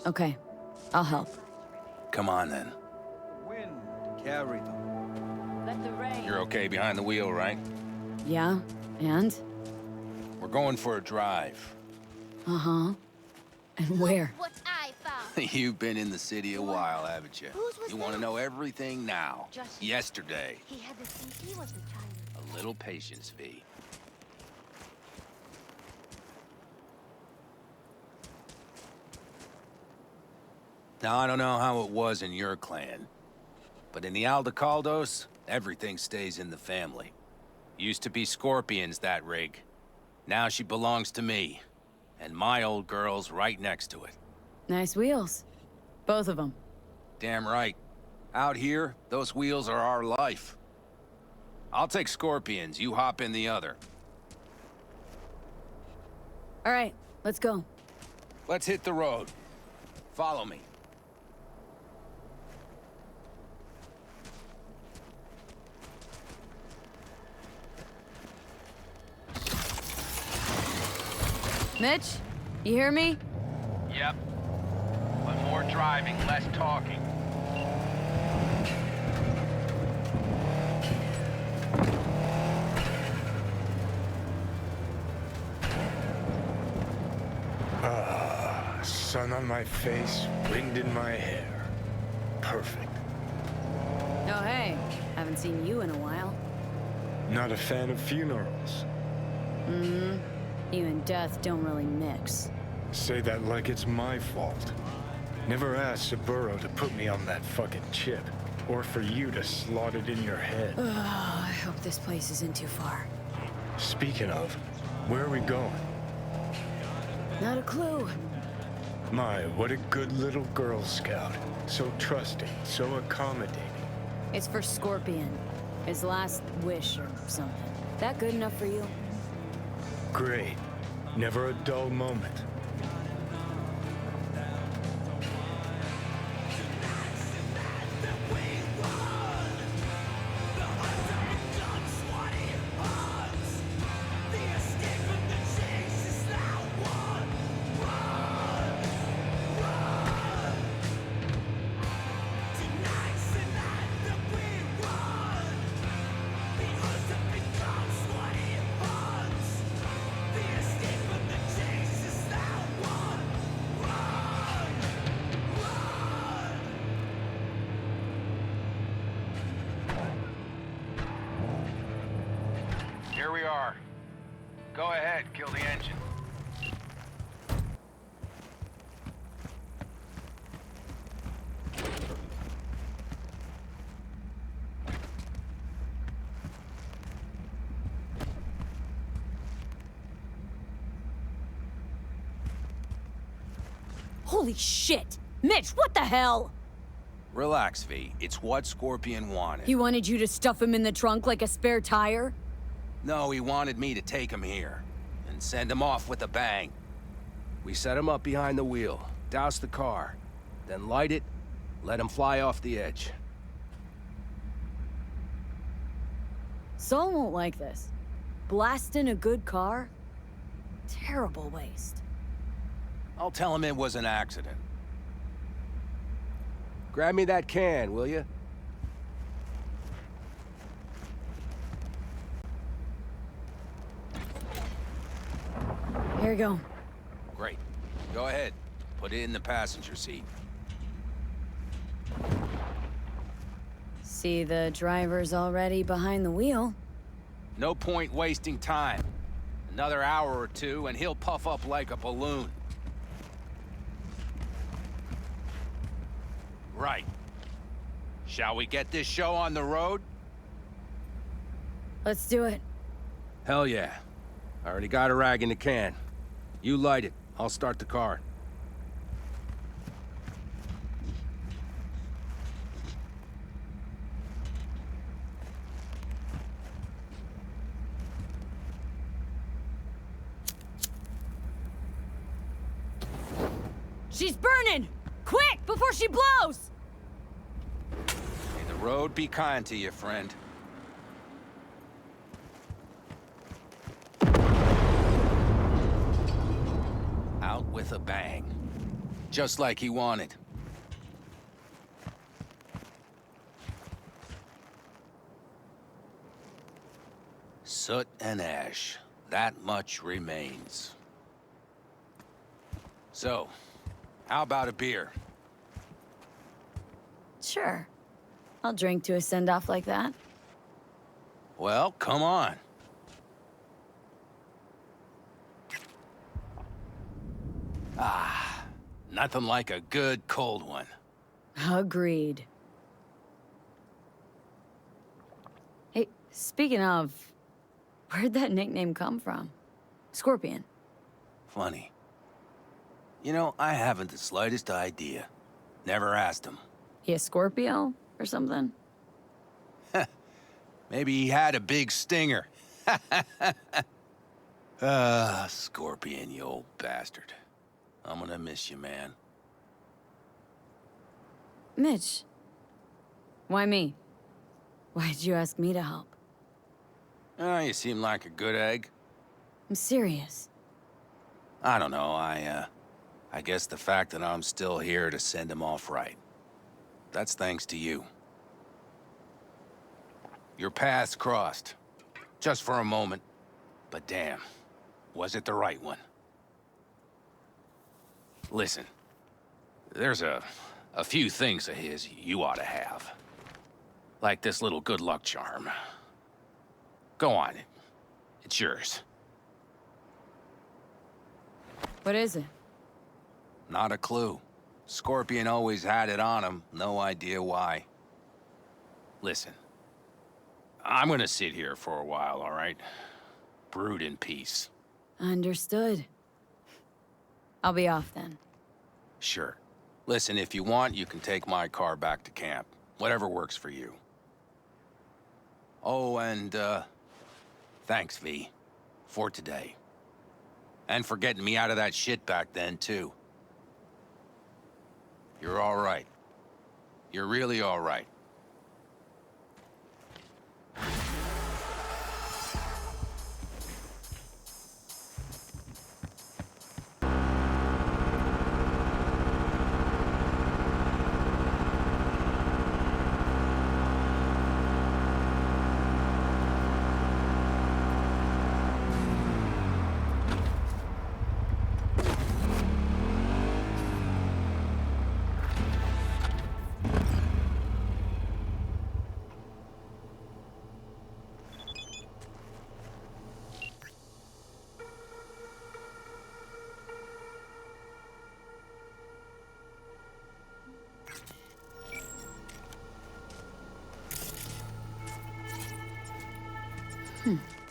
Okay, I'll help. Come on, then. Wind, carry them. Let the rain. You're okay behind the wheel, right? Yeah, and? We're going for a drive. Uh-huh. And where? What I found. You've been in the city a while, haven't you? Whose was You want to that? know everything now. Just- Yesterday. He had the think he was retired. A little patience, V. Now, I don't know how it was in your clan, but in the Aldecaldos, everything stays in the family. Used to be Scorpions, that rig. Now she belongs to me, and my old girl's right next to it. Nice wheels. Both of them. Damn right. Out here, those wheels are our life. I'll take Scorpions, you hop in the other. All right, let's go. Let's hit the road. Follow me. Mitch, you hear me? Yep. But more driving, less talking. Sun on my face, wind in my hair. Perfect. Oh, hey. Haven't seen you in a while. Not a fan of funerals. Mm-hmm. You and death don't really mix. Say that like it's my fault. Never asked Saburo to put me on that fucking chip, or for you to slot it in your head. Oh, I hope this place isn't too far. Speaking of, where are we going? Not a clue. My, what a good little Girl Scout. So trusting, so accommodating. It's for Scorpion. His last wish or something. That good enough for you? Great. Never a dull moment. Here we are. Go ahead, kill the engine. Holy shit! Mitch, what the hell? Relax, V. It's what Scorpion wanted. He wanted you to stuff him in the trunk like a spare tire? No, he wanted me to take him here and send him off with a bang. We set him up behind the wheel, douse the car, then light it, let him fly off the edge. Saul won't like this. Blasting a good car? Terrible waste. I'll tell him it was an accident. Grab me that can, will you? Here you go. Great. Go ahead. Put it in the passenger seat. See, the driver's already behind the wheel. No point wasting time. Another hour or two, and he'll puff up like a balloon. Right. Shall we get this show on the road? Let's do it. Hell yeah. I already got a rag in the can. You light it. I'll start the car. She's burning! Quick, before she blows! May the road be kind to you, friend. Out with a bang. Just like he wanted. Soot and ash. That much remains. So, how about a beer? Sure. I'll drink to a send-off like that. Well, come on. Ah, nothing like a good cold one. Agreed. Hey, speaking of, where'd that nickname come from? Scorpion. Funny. You know, I haven't the slightest idea. Never asked him. He a Scorpio or something? Maybe he had a big stinger. Scorpion, you old bastard. I'm gonna miss you, man. Mitch. Why me? Why'd you ask me to help? Oh, you seem like a good egg. I'm serious. I don't know, I guess the fact that I'm still here to send him off right. That's thanks to you. Your paths crossed. Just for a moment. But damn, was it the right one? Listen, there's a few things of his you ought to have. Like this little good luck charm. Go on, it's yours. What is it? Not a clue. Scorpion always had it on him, no idea why. Listen, I'm gonna sit here for a while, all right? Brood in peace. Understood. I'll be off then. Sure. Listen, if you want, you can take my car back to camp. Whatever works for you. Oh, and, thanks, V. For today. And for getting me out of that shit back then, too. You're all right. You're really all right.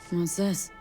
What's this?